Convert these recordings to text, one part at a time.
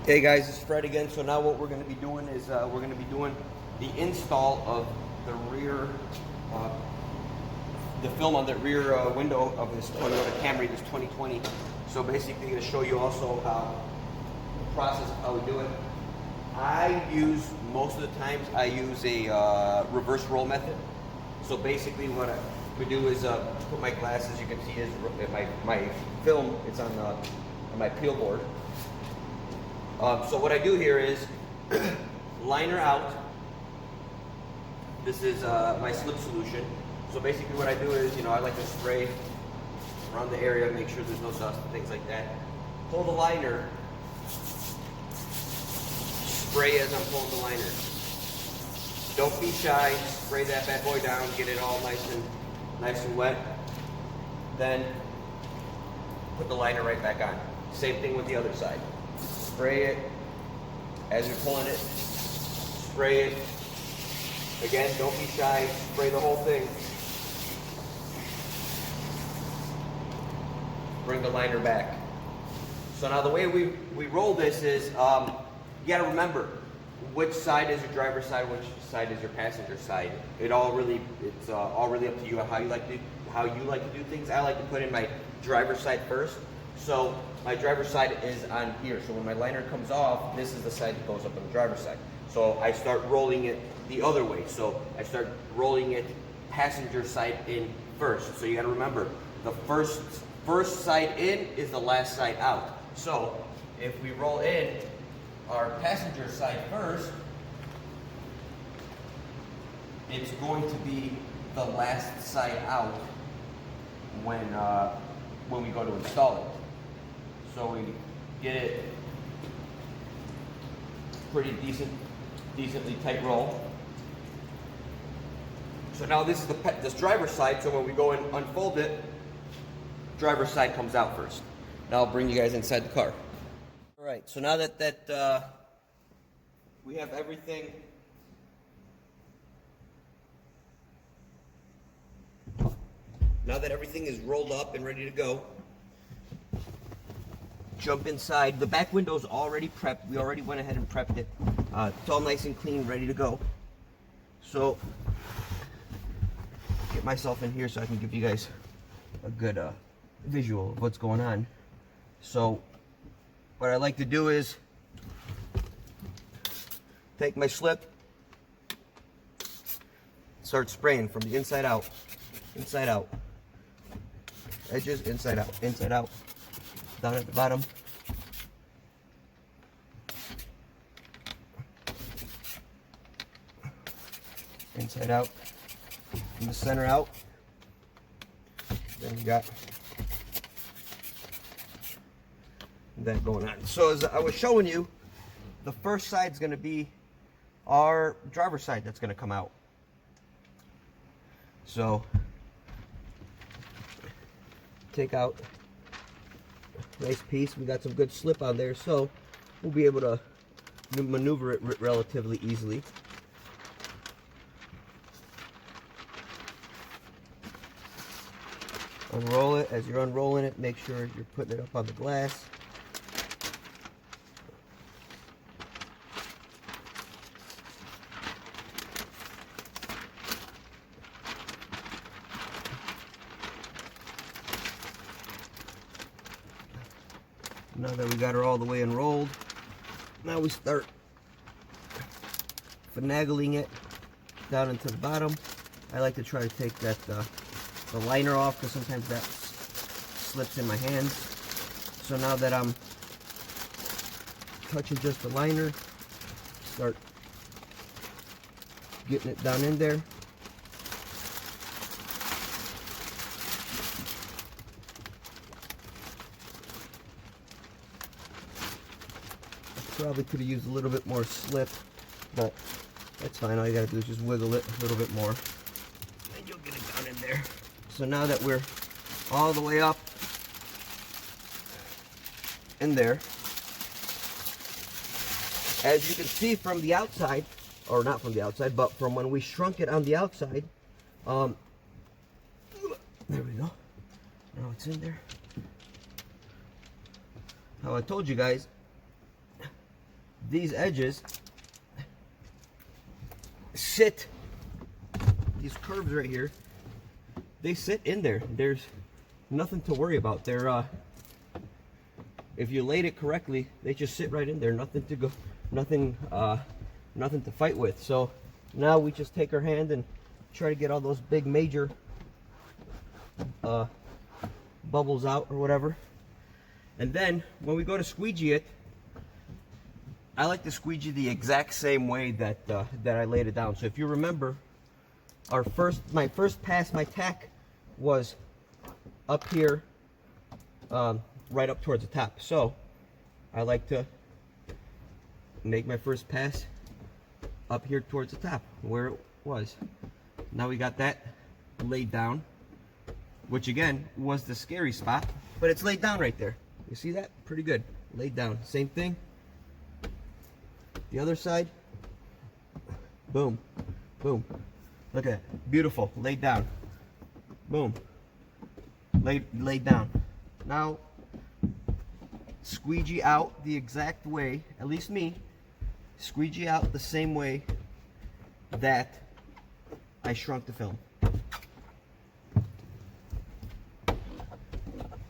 Hey guys, it's Fred again. So now what we're going to be doing is we're going to be doing the install of the rear, the film on the rear window of this Toyota Camry, this 2020. So basically, going to show you also how the process of how we do it. Most of the times I use a reverse roll method. So basically, what I would do is put my glasses. You can see is my film. It's on my peel board. So what I do here is liner out. This is my slip solution. So basically what I do is, I like to spray around the area, make sure there's no dust and things like that. Pull the liner, spray as I'm pulling the liner. Don't be shy, spray that bad boy down, get it all nice and wet. Then put the liner right back on. Same thing with the other side. Spray it as you're pulling it. Spray it. Again, don't be shy. Spray the whole thing. Bring the liner back. So now the way we roll this is, you got to remember which side is your driver's side, which side is your passenger side. It's all really up to you how you like to do things. I like to put in my driver's side first. So my driver's side is on here. So when my liner comes off, this is the side that goes up on the driver's side. So I start rolling it the other way. So I start rolling it passenger side in first. So you got to remember, the first side in is the last side out. So if we roll in our passenger side first, it's going to be the last side out when we go to install it. So we get it pretty decently tight roll. So now this is this driver's side. So when we go and unfold it, driver's side comes out first. Now I'll bring you guys inside the car. All right. So now that we have everything. Now that everything is rolled up and ready to go, jump inside. The back window's already prepped. We already went ahead and prepped it. It's all nice and clean, ready to go. So, get myself in here so I can give you guys a good visual of what's going on. So, what I like to do is take my slip, start spraying from the inside out, edges, inside out. Down at the bottom. Inside out. From the center out. Then you got that going on. So as I was showing you, the first side is going to be our driver's side that's going to come out. So take out nice piece. We got some good slip on there, so we'll be able to maneuver it relatively easily. Unroll it. As you're unrolling it, make sure you're putting it up on the glass. Now that we got her all the way enrolled, now we start finagling it down into the bottom. I like to try to take the liner off because sometimes that slips in my hands. So now that I'm touching just the liner, start getting it down in there. Probably could have used a little bit more slip, but that's fine. All you gotta do is just wiggle it a little bit more, and you'll get it down in there. So now that we're all the way up in there, as you can see from the outside, or not from the outside, but from when we shrunk it on the outside, there we go. Now it's in there. How I told you guys, these edges sit, these curves right here, they sit in there. There's nothing to worry about. They're if you laid it correctly, they just sit right in there. Nothing to go, nothing to fight with. So now we just take our hand and try to get all those big major bubbles out or whatever. And then when we go to squeegee it, I like to squeegee the exact same way that I laid it down. So if you remember, my first pass, my tack was up here, right up towards the top. So I like to make my first pass up here towards the top where it was. Now we got that laid down, which again was the scary spot, but it's laid down right there. You see that? Pretty good. Laid down. Same thing. The other side. Boom. Boom. Look at that. Beautiful. Laid down. Boom. Laid down. Now, squeegee out the exact way, at least me, squeegee out the same way that I shrunk the film.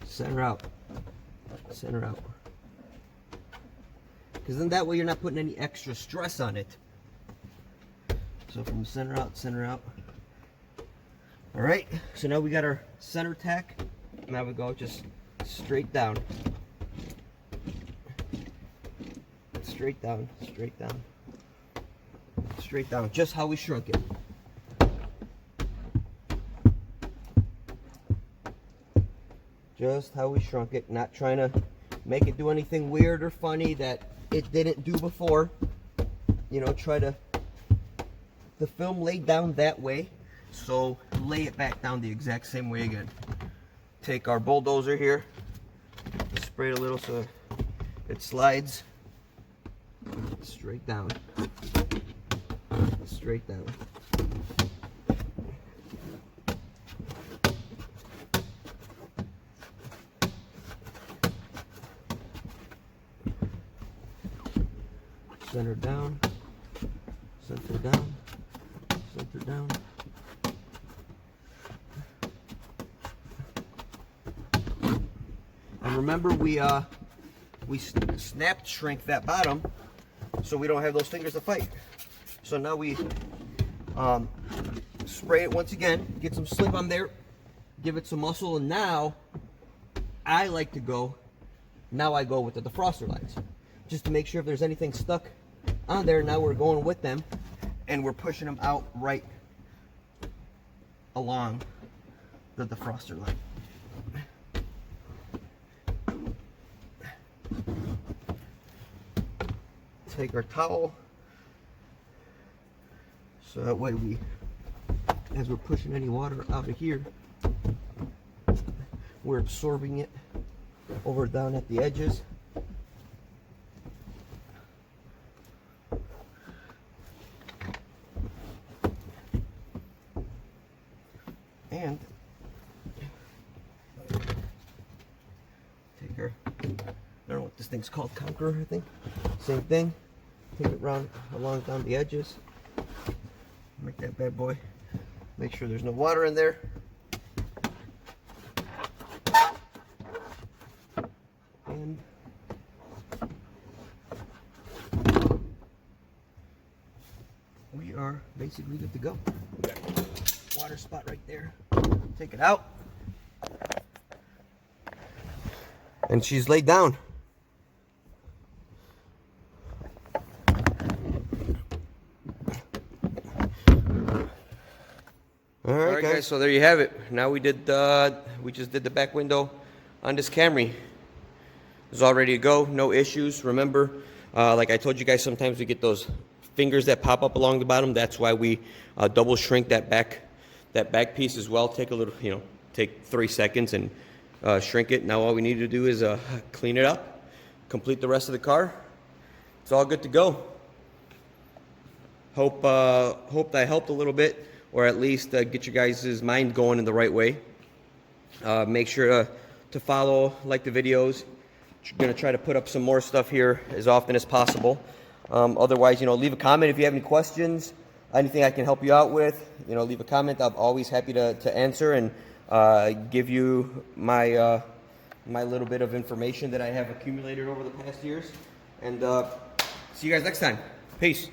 Center out. Center out. Because then that way you're not putting any extra stress on it. So from center out, center out. Alright, so now we got our center tack. Now we go just straight down. Straight down, straight down. Straight down, just how we shrunk it. Just how we shrunk it, not trying to make it do anything weird or funny that it didn't do before. You know, try to, the film laid down that way, so lay it back down the exact same way again. Take our bulldozer here, spray it a little so it slides straight down. Straight down. Center down, center down, center down. And remember, we snapped shrink that bottom so we don't have those fingers to fight. So now we spray it once again, get some slip on there, give it some muscle, and now I like to go, now I go with the defroster lines. Just to make sure if there's anything stuck on there, now we're going with them and we're pushing them out right along the defroster line. Take our towel so that way we, as we're pushing any water out of here, we're absorbing it over down at the edges. And take our, I don't know what this thing's called, Conqueror, I think. Same thing. Take it round along down the edges. Make that bad boy. Make sure there's no water in there. And we are basically good to go. We got a water spot right there. Take it out. And she's laid down. All right, guys, so there you have it. Now we just did the back window on this Camry. It's all ready to go, no issues. Remember, like I told you guys, sometimes we get those fingers that pop up along the bottom. That's why we double shrink that back piece as well. Take a little, take 3 seconds and shrink it. Now all we need to do is clean it up, complete the rest of the car. It's all good to go. Hope that helped a little bit, or at least get your guys' mind going in the right way. Make sure to follow, like the videos. Going to try to put up some more stuff here as often as possible. Otherwise, leave a comment if you have any questions, anything I can help you out with. Leave a comment. I'm always happy to answer and give you my my little bit of information that I have accumulated over the past years. And see you guys next time. Peace.